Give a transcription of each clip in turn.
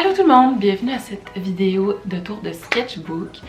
Allô tout le monde, bienvenue à cette vidéo de tour de sketchbook.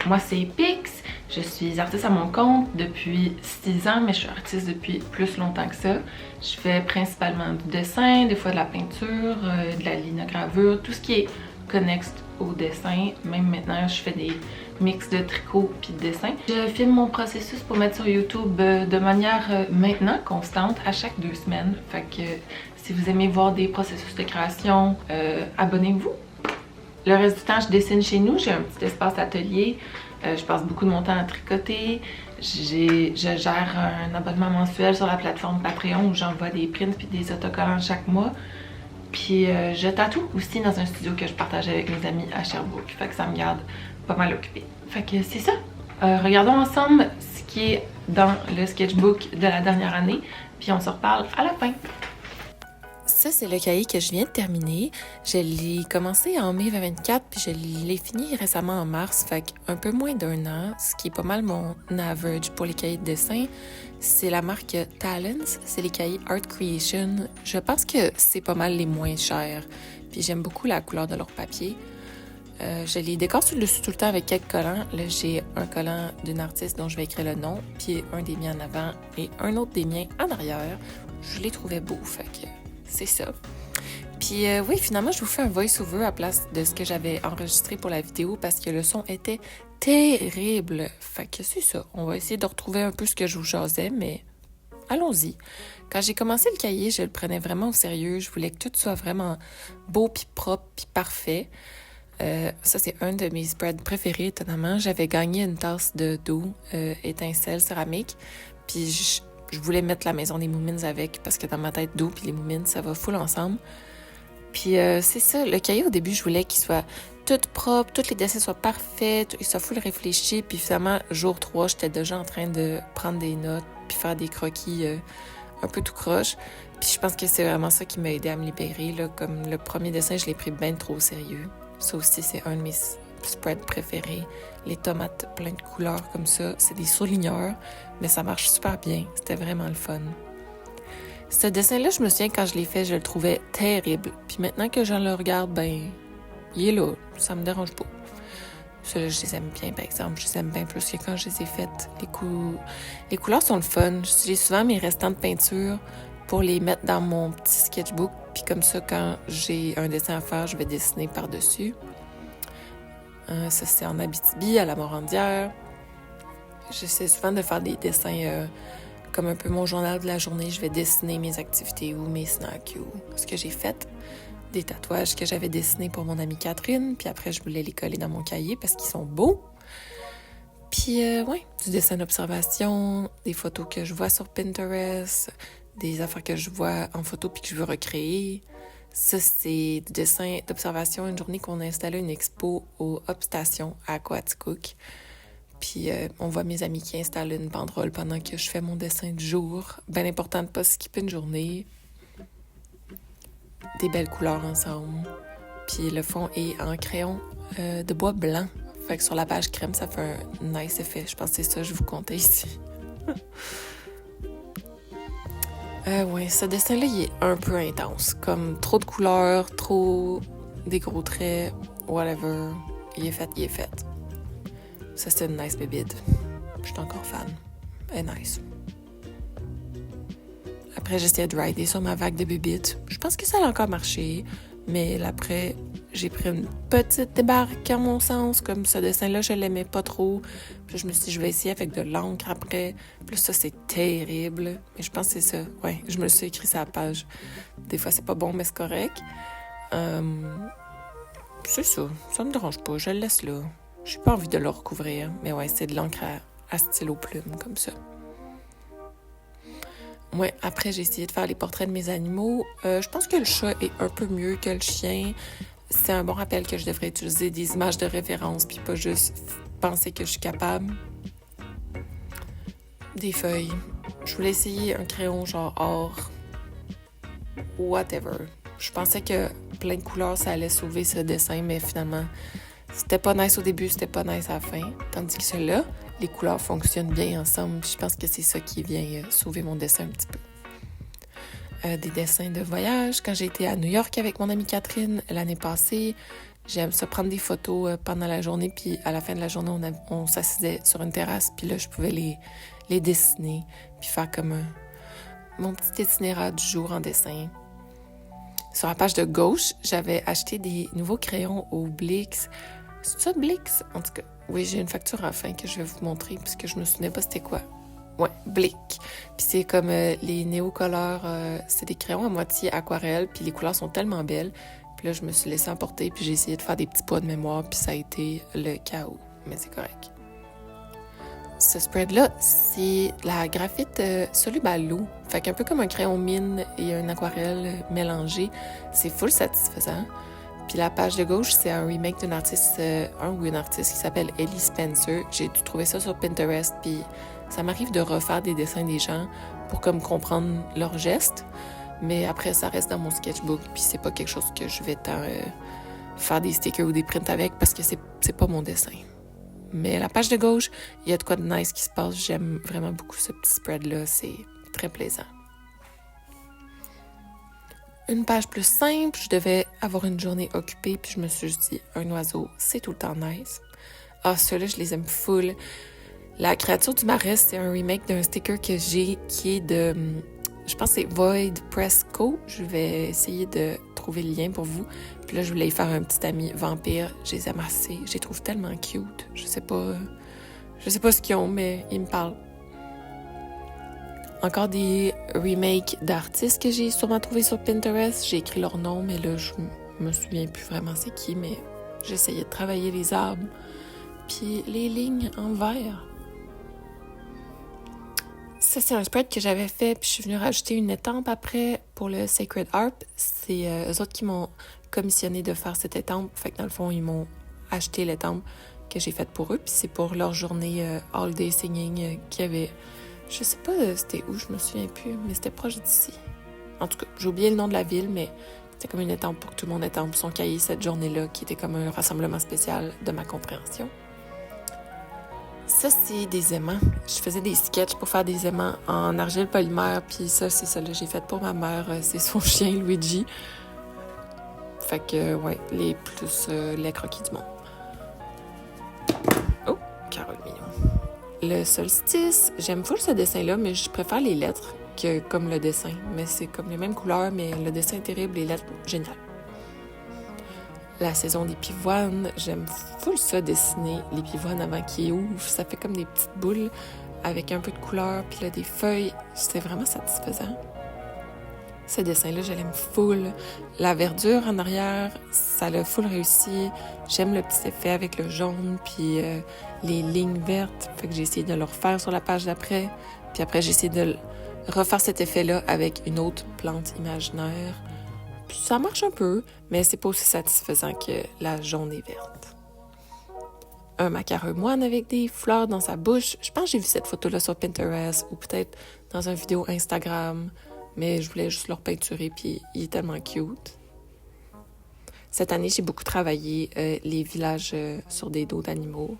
Moi c'est Pix, je suis artiste à mon compte depuis 6 ans, mais je suis artiste depuis plus longtemps que ça. Je fais principalement du dessin, des fois de la peinture, de la linogravure, tout ce qui est connexe au dessin. Même maintenant, je fais des mix de tricot puis de dessin. Je filme mon processus pour mettre sur YouTube de manière maintenant constante à chaque 2 semaines. Fait que si vous aimez voir des processus de création, abonnez-vous. Le reste du temps, je dessine chez nous. J'ai un petit espace atelier. Je passe beaucoup de mon temps à tricoter. Je gère un abonnement mensuel sur la plateforme Patreon où j'envoie des prints puis des autocollants chaque mois. Puis je tatoue aussi dans un studio que je partage avec mes amis à Sherbrooke. Fait que ça me garde pas mal occupée. Fait que c'est ça. Regardons ensemble ce qui est dans le sketchbook de la dernière année. Puis on se reparle à la fin. Ça, c'est le cahier que je viens de terminer. Je l'ai commencé en mai 2024, puis je l'ai fini récemment en mars, fait un peu moins d'1 an, ce qui est pas mal mon average pour les cahiers de dessin. C'est la marque Talents, c'est les cahiers Art Creation. Je pense que c'est pas mal les moins chers, puis j'aime beaucoup la couleur de leur papier. Je les décore sur le dessus tout le temps avec quelques collants. Là, j'ai un collant d'une artiste dont je vais écrire le nom, puis un des miens en avant et un autre des miens en arrière. Je les trouvais beaux, fait que c'est ça. Puis oui, finalement, je vous fais un voice-over à place de ce que j'avais enregistré pour la vidéo parce que le son était terrible. Fait que c'est ça. On va essayer de retrouver un peu ce que je vous jasais, mais allons-y. Quand j'ai commencé le cahier, je le prenais vraiment au sérieux. Je voulais que tout soit vraiment beau, puis propre, puis parfait. Ça, c'est un de mes spreads préférés, étonnamment. J'avais gagné une tasse d'eau étincelle céramique, puis je voulais mettre la maison des Moumines avec parce que dans ma tête, d'eau puis les Moumines, ça va full ensemble. Puis c'est ça, le cahier au début, je voulais qu'il soit tout propre, tous les dessins soient parfaits, qu'il soit full réfléchi. Puis finalement, jour 3, j'étais déjà en train de prendre des notes puis faire des croquis un peu tout croche. Puis je pense que c'est vraiment ça qui m'a aidé à me libérer. Là. Comme le premier dessin, je l'ai pris bien trop au sérieux. Ça aussi, c'est un de mes spreads préférés. Les tomates plein de couleurs comme ça, c'est des surligneurs, mais ça marche super bien. C'était vraiment le fun. Ce dessin-là, je me souviens, quand je l'ai fait, je le trouvais terrible. Puis maintenant que je le regarde, ben, il est là. Ça me dérange pas. Ceux-là, je les aime bien, par exemple. Je les aime bien plus que quand je les ai faites. Les couleurs sont le fun. J'utilise souvent mes restants de peinture pour les mettre dans mon petit sketchbook. Puis comme ça, quand j'ai un dessin à faire, je vais dessiner par-dessus. Ça, c'est en Abitibi, à la Morandière. J'essaie souvent de faire des dessins comme un peu mon journal de la journée. Je vais dessiner mes activités ou mes snacks ou ce que j'ai fait. Des tatouages que j'avais dessinés pour mon amie Catherine. Puis après, je voulais les coller dans mon cahier parce qu'ils sont beaux. Puis, ouais, du dessin d'observation, des photos que je vois sur Pinterest, des affaires que je vois en photo puis que je veux recréer. Ça, c'est du dessin d'observation, une journée qu'on a installé une expo au Hop Station à Aquaticook. Puis on voit mes amis qui installent une banderole pendant que je fais mon dessin du jour. Bien important de ne pas skipper une journée. Des belles couleurs ensemble. Puis le fond est en crayon de bois blanc. Fait que sur la page crème, ça fait un nice effet. Je pense que c'est ça que je vous comptais ici. Ouais, ce dessin-là, il est un peu intense. Comme trop de couleurs, trop des gros traits, whatever. Il est fait. Ça, c'est une nice bébite. Je suis encore fan. Elle est nice. Après, j'essayais de rider sur ma vague de bébites. Je pense que ça a encore marché. Mais après, j'ai pris une petite débarque à mon sens. Comme ce dessin-là, je l'aimais pas trop. Puis je me suis dit, je vais essayer avec de l'encre après. Puis ça, c'est terrible. Mais je pense que c'est ça. Ouais, je me le suis écrit sur la page. Des fois, c'est pas bon, mais c'est correct. C'est ça. Ça me dérange pas. Je le laisse là. J'ai pas envie de le recouvrir. Mais ouais, c'est de l'encre à stylo plume, comme ça. Ouais, après, j'ai essayé de faire les portraits de mes animaux. Je pense que le chat est un peu mieux que le chien. C'est un bon rappel que je devrais utiliser des images de référence puis pas juste penser que je suis capable. Des feuilles. Je voulais essayer un crayon genre or. Whatever. Je pensais que plein de couleurs, ça allait sauver ce dessin, mais finalement, c'était pas nice au début, c'était pas nice à la fin. Tandis que celui-là, les couleurs fonctionnent bien ensemble. Je pense que c'est ça qui vient sauver mon dessin un petit peu. des dessins de voyage. Quand j'ai été à New York avec mon amie Catherine l'année passée, j'aime ça prendre des photos pendant la journée, puis à la fin de la journée, on s'assisait sur une terrasse, puis là, je pouvais les dessiner, puis faire comme mon petit itinéraire du jour en dessin. Sur la page de gauche, j'avais acheté des nouveaux crayons au Blix. C'est ça, Blix? En tout cas, oui, j'ai une facture à la fin que je vais vous montrer, puisque je me souvenais pas c'était quoi. Ouais, Blick. Puis c'est comme les néocolores, c'est des crayons à moitié aquarelle, puis les couleurs sont tellement belles. Puis là, je me suis laissée emporter, puis j'ai essayé de faire des petits poids de mémoire, puis ça a été le chaos. Mais c'est correct. Ce spread-là, c'est la graphite soluble à l'eau. Fait qu'un peu comme un crayon mine et un aquarelle mélangé, c'est full satisfaisant. Puis la page de gauche, c'est un remake d'un artiste, un ou une artiste qui s'appelle Ellie Spencer. J'ai dû trouver ça sur Pinterest, puis ça m'arrive de refaire des dessins des gens pour comme comprendre leurs gestes. Mais après, ça reste dans mon sketchbook, puis c'est pas quelque chose que je vais tant faire des stickers ou des prints avec parce que c'est pas mon dessin. Mais la page de gauche, il y a de quoi de nice qui se passe. J'aime vraiment beaucoup ce petit spread-là. C'est très plaisant. Une page plus simple, je devais avoir une journée occupée, puis je me suis dit, un oiseau, c'est tout le temps nice. Ah, ceux-là, je les aime full. La créature du marais, c'est un remake d'un sticker que j'ai qui est de, je pense que c'est Void Press Co. Je vais essayer de trouver le lien pour vous. Puis là, je voulais y faire un petit ami vampire. Je les aime assez. Je les trouve tellement cute. Je sais pas ce qu'ils ont, mais ils me parlent. Encore des remakes d'artistes que j'ai sûrement trouvés sur Pinterest. J'ai écrit leur nom, mais là, je me souviens plus vraiment c'est qui, mais j'essayais de travailler les arbres puis les lignes en vert. Ça, c'est un spread que j'avais fait, puis je suis venue rajouter une étampe après pour le Sacred Harp. C'est eux autres qui m'ont commissionné de faire cette étampe. Fait que dans le fond, ils m'ont acheté l'étampe que j'ai faite pour eux, puis c'est pour leur journée All Day Singing qu'il y avait. Je sais pas c'était où, je me souviens plus, mais c'était proche d'ici. En tout cas, j'ai oublié le nom de la ville, mais c'était comme une étampe pour que tout le monde étampe son cahier cette journée-là, qui était comme un rassemblement spécial de ma compréhension. Ça, c'est des aimants. Je faisais des sketchs pour faire des aimants en argile polymère, puis ça, c'est ça que j'ai fait pour ma mère. C'est son chien, Luigi. Fait que, ouais, les plus les croquis du monde. Oh, Carole Mignon. Le solstice, j'aime full ce dessin-là, mais je préfère les lettres que comme le dessin. Mais c'est comme les mêmes couleurs, mais le dessin est terrible, les lettres, génial. La saison des pivoines, j'aime full ça, dessiner les pivoines avant qu'ils ouvrent. Ça fait comme des petites boules avec un peu de couleur, puis là, des feuilles. C'est vraiment satisfaisant. Ce dessin-là, je l'aime full. La verdure en arrière, ça l'a full réussi. J'aime le petit effet avec le jaune, puis les lignes vertes. Fait que j'ai essayé de le refaire sur la page d'après. Puis après, j'ai essayé de refaire cet effet-là avec une autre plante imaginaire. Puis ça marche un peu, mais c'est pas aussi satisfaisant que la jaune et verte. Un macaron moine avec des fleurs dans sa bouche. Je pense que j'ai vu cette photo-là sur Pinterest ou peut-être dans une vidéo Instagram. Mais je voulais juste le repeinturer, puis il est tellement cute. Cette année, j'ai beaucoup travaillé les villages sur des dos d'animaux.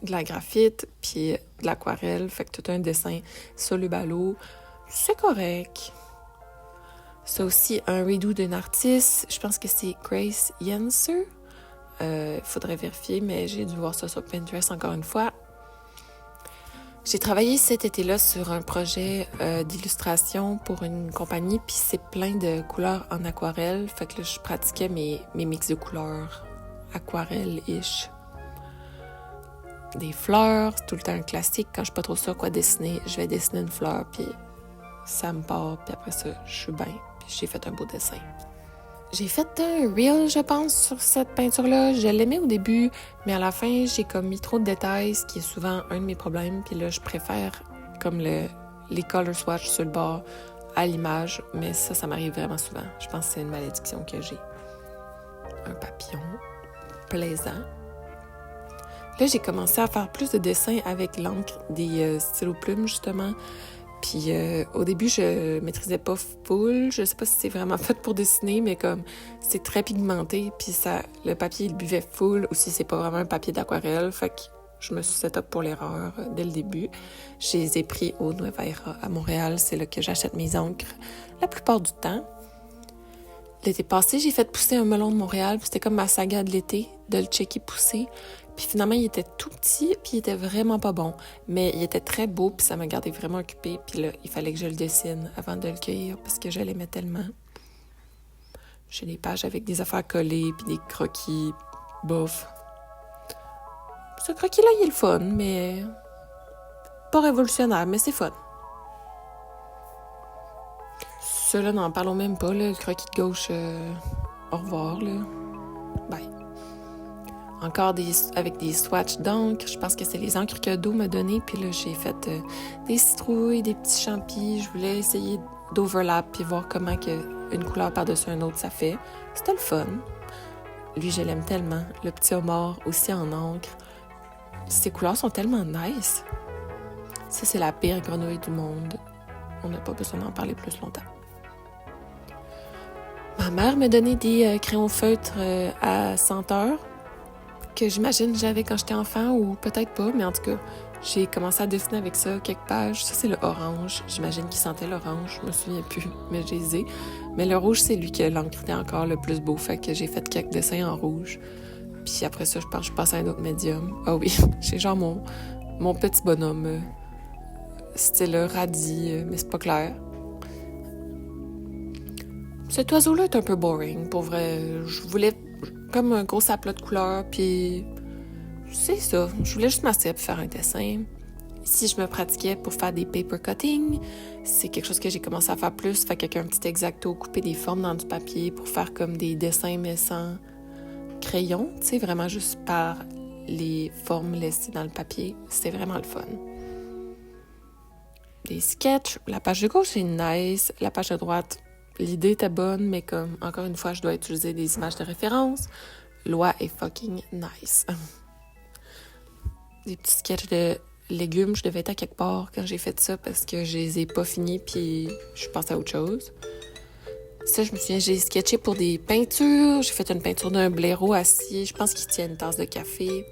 De la graphite, puis de l'aquarelle, fait que tout un dessin soluble à l'eau. C'est correct. C'est aussi un redo d'un artiste, je pense que c'est Grace Yenser. Faudrait vérifier, mais j'ai dû voir ça sur Pinterest encore une fois. J'ai travaillé cet été-là sur un projet d'illustration pour une compagnie, puis c'est plein de couleurs en aquarelle. Fait que là, je pratiquais mes mix de couleurs aquarelle-ish. Des fleurs, c'est tout le temps un classique. Quand je sais pas trop sûr quoi dessiner, je vais dessiner une fleur, puis ça me part, puis après ça, je suis bien. Puis j'ai fait un beau dessin. J'ai fait un reel, je pense, sur cette peinture-là. Je l'aimais au début, mais à la fin, j'ai comme mis trop de détails, ce qui est souvent un de mes problèmes. Puis là, je préfère comme les color swatch sur le bord à l'image, mais ça m'arrive vraiment souvent. Je pense que c'est une malédiction que j'ai. Un papillon plaisant. Là, j'ai commencé à faire plus de dessins avec l'encre des stylos plumes, justement. Puis au début, je maîtrisais pas full. Je sais pas si c'est vraiment fait pour dessiner, mais comme c'est très pigmenté, puis le papier, il buvait full, ou si c'est pas vraiment un papier d'aquarelle. Fait que Je me suis set up pour l'erreur dès le début. Je les ai pris au Nueva Era à Montréal. C'est là que j'achète mes encres la plupart du temps. L'été passé, j'ai fait pousser un melon de Montréal. Puis c'était comme ma saga de l'été, de le checker pousser. Puis finalement, il était tout petit, puis il était vraiment pas bon. Mais il était très beau, puis ça m'a gardé vraiment occupée. Puis là, il fallait que je le dessine avant de le cueillir, parce que je l'aimais tellement. J'ai des pages avec des affaires collées, puis des croquis, bof. Ce croquis-là, il est le fun, mais pas révolutionnaire, mais c'est fun. Ceux-là, n'en parlons même pas, là, le croquis de gauche, au revoir, là. Bye. Encore avec des swatchs d'encre. Je pense que c'est les encres que Do m'a donné. Puis là, j'ai fait des citrouilles, des petits champis. Je voulais essayer d'overlap puis voir comment une couleur par-dessus une autre, ça fait. C'était le fun. Lui, je l'aime tellement. Le petit homard, aussi en encre. Ces couleurs sont tellement nice. Ça, c'est la pire grenouille du monde. On n'a pas besoin d'en parler plus longtemps. Ma mère m'a donné des crayons feutres à senteur que j'imagine j'avais quand j'étais enfant, ou peut-être pas, mais en tout cas, j'ai commencé à dessiner avec ça quelques pages. Ça, c'est le orange. J'imagine qu'il sentait l'orange. Je me souviens plus, mais je les ai. Mais le rouge, c'est lui que l'encre était encore le plus beau. Fait que j'ai fait quelques dessins en rouge. Puis après ça, je pense que je passe à un autre médium. Ah oui, j'ai genre mon petit bonhomme. Style radis, mais c'est pas clair. Cet oiseau-là est un peu boring, pour vrai. Je voulais comme un gros aplat de couleurs, puis c'est ça. Je voulais juste m'asseoir pour faire un dessin. Ici, je me pratiquais pour faire des paper cutting. C'est quelque chose que j'ai commencé à faire plus. Fait qu'avec un petit X-Acto, couper des formes dans du papier pour faire comme des dessins, mais sans crayon. Tu sais, vraiment juste par les formes laissées dans le papier. C'était vraiment le fun. Des sketchs. La page de gauche, c'est nice. La page de droite, l'idée était bonne, mais comme, encore une fois, je dois utiliser des images de référence. L'oie est fucking nice. Des petits sketchs de légumes. Je devais être à quelque part quand j'ai fait ça parce que je les ai pas finis, puis je pense à autre chose. Ça, je me souviens, j'ai sketché pour des peintures. J'ai fait une peinture d'un blaireau assis. Je pense qu'il tient une tasse de café.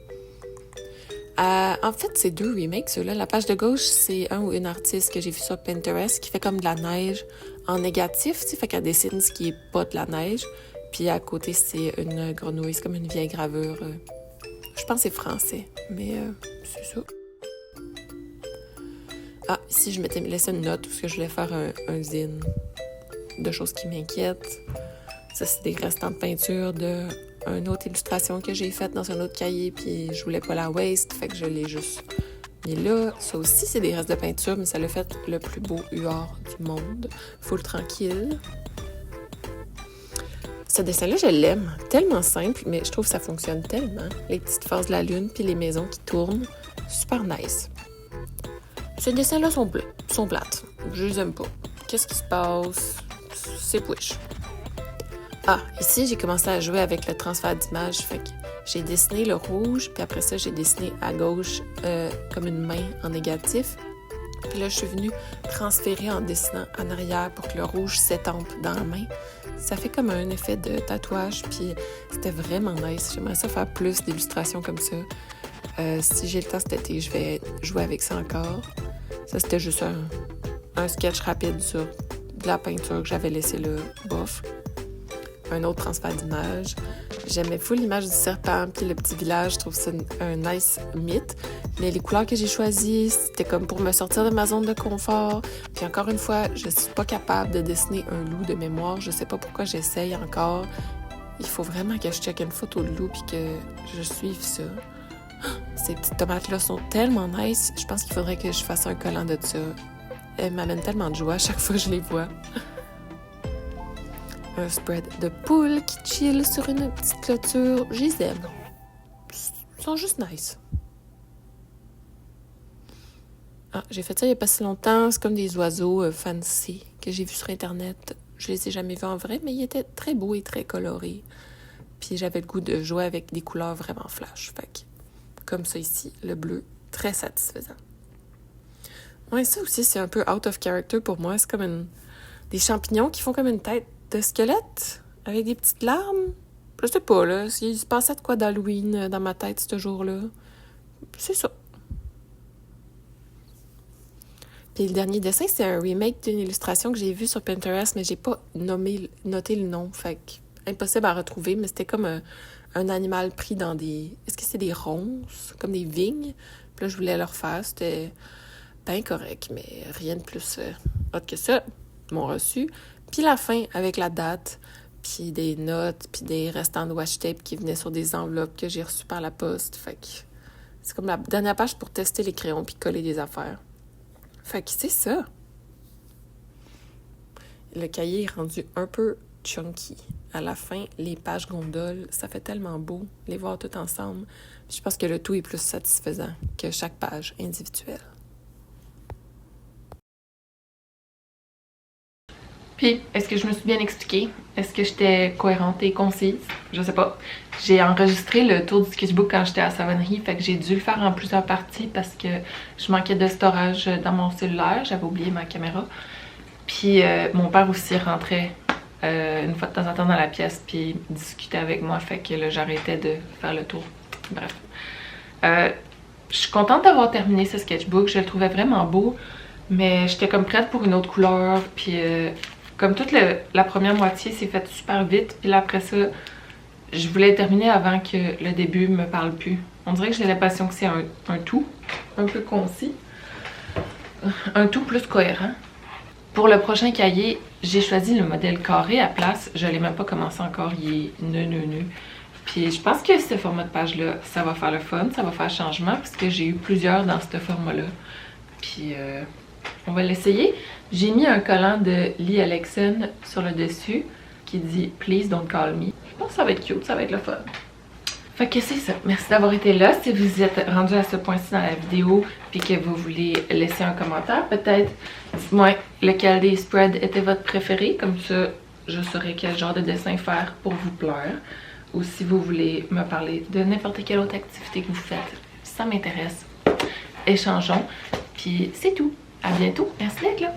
En fait, c'est 2 remakes, ceux-là. La page de gauche, c'est un ou une artiste que j'ai vu sur Pinterest qui fait comme de la neige en négatif, tu sais, fait qu'elle dessine ce qui est pas de la neige. Puis à côté, c'est une grenouille, c'est comme une vieille gravure. Je pense que c'est français, mais c'est ça. Ah, ici, je m'étais laissé une note parce que je voulais faire un zine de choses qui m'inquiètent. Ça, c'est des restants de peinture d'une autre illustration que j'ai faite dans un autre cahier, puis je voulais pas la waste, fait que je l'ai juste mis là. Ça aussi, c'est des restes de peinture, mais ça l'a fait le plus beau huard du monde. Full tranquille. Ce dessin-là, je l'aime. Tellement simple, mais je trouve que ça fonctionne tellement. Les petites phases de la lune, puis les maisons qui tournent. Super nice. Ces dessins-là sont plates. Je les aime pas. Qu'est-ce qui se passe? C'est push. Ah, ici, j'ai commencé à jouer avec le transfert d'image. Fait que j'ai dessiné le rouge, puis après ça, j'ai dessiné à gauche comme une main en négatif. Puis là, je suis venue transférer en dessinant en arrière pour que le rouge s'étampe dans la main. Ça fait comme un effet de tatouage, puis c'était vraiment nice. J'aimerais ça faire plus d'illustrations comme ça. Si j'ai le temps cet été, je vais jouer avec ça encore. Ça, c'était juste un sketch rapide sur de la peinture que j'avais laissée là, bof. Un autre transfert d'image. J'aimais full l'image du serpent puis le petit village. Je trouve ça un nice mythe. Mais les couleurs que j'ai choisies, c'était comme pour me sortir de ma zone de confort. Puis encore une fois, je suis pas capable de dessiner un loup de mémoire. Je sais pas pourquoi j'essaye encore. Il faut vraiment que je check une photo de loup puis que je suive ça. Ces petites tomates-là sont tellement nice. Je pense qu'il faudrait que je fasse un collant de ça. Elles m'amènent tellement de joie à chaque fois que je les vois. Un spread de poules qui chill sur une petite clôture. Je les aime. Ils sont juste nice. Ah, j'ai fait ça il n'y a pas si longtemps. C'est comme des oiseaux fancy que j'ai vus sur Internet. Je les ai jamais vus en vrai, mais ils étaient très beaux et très colorés. Puis j'avais le goût de jouer avec des couleurs vraiment flash. Fait que, comme ça ici, le bleu, très satisfaisant. Ouais, ça aussi, c'est un peu out of character pour moi. C'est comme des champignons qui font comme une tête de squelette avec des petites larmes. Je sais pas, là. Il se passait de quoi d'Halloween dans ma tête ce jour-là. c'est ça. Puis le dernier dessin, c'est un remake d'une illustration que j'ai vue sur Pinterest, mais j'ai pas noté le nom. Fait que impossible à retrouver, mais c'était comme un animal pris dans des... Est-ce que c'est des ronces? Comme des vignes? Puis là, je voulais le refaire. C'était bien correct, mais rien de plus hot que ça. Ils m'ont reçu. Puis la fin, avec la date, puis des notes, puis des restants de washi tape qui venaient sur des enveloppes que j'ai reçues par la poste. Fait que c'est comme la dernière page pour tester les crayons puis coller des affaires. Fait que c'est ça. Le cahier est rendu un peu chunky. À la fin, les pages gondoles, ça fait tellement beau, les voir toutes ensemble. Je pense que le tout est plus satisfaisant que chaque page individuelle. Puis, est-ce que je me suis bien expliquée? Est-ce que j'étais cohérente et concise? Je sais pas. J'ai enregistré le tour du sketchbook quand j'étais à Savonnerie, fait que j'ai dû le faire en plusieurs parties parce que je manquais de storage dans mon cellulaire. J'avais oublié ma caméra. Puis, mon père aussi rentrait une fois de temps en temps dans la pièce puis discutait avec moi, fait que là, j'arrêtais de faire le tour. Bref. Je suis contente d'avoir terminé ce sketchbook. Je le trouvais vraiment beau, mais j'étais comme prête pour une autre couleur, puis... Comme toute la première moitié s'est faite super vite, puis là après ça, je voulais terminer avant que le début me parle plus. On dirait que j'ai l'impression que c'est un tout, un peu concis, un tout plus cohérent. Pour le prochain cahier, j'ai choisi le modèle carré à place. Je l'ai même pas commencé encore, il est neuneux. Puis je pense que ce format de page-là, ça va faire le fun, ça va faire changement, parce que j'ai eu plusieurs dans ce format-là. Puis on va l'essayer. J'ai mis un collant de Lee Alexson sur le dessus qui dit « Please don't call me ». Je pense que ça va être cute, ça va être le fun. Fait que c'est ça. Merci d'avoir été là. Si vous êtes rendu à ce point-ci dans la vidéo puis que vous voulez laisser un commentaire, peut-être dites-moi lequel des spreads était votre préféré. Comme ça, je saurai quel genre de dessin faire pour vous plaire. Ou si vous voulez me parler de n'importe quelle autre activité que vous faites, ça m'intéresse. Échangeons. Puis c'est tout. À bientôt. Merci d'être là.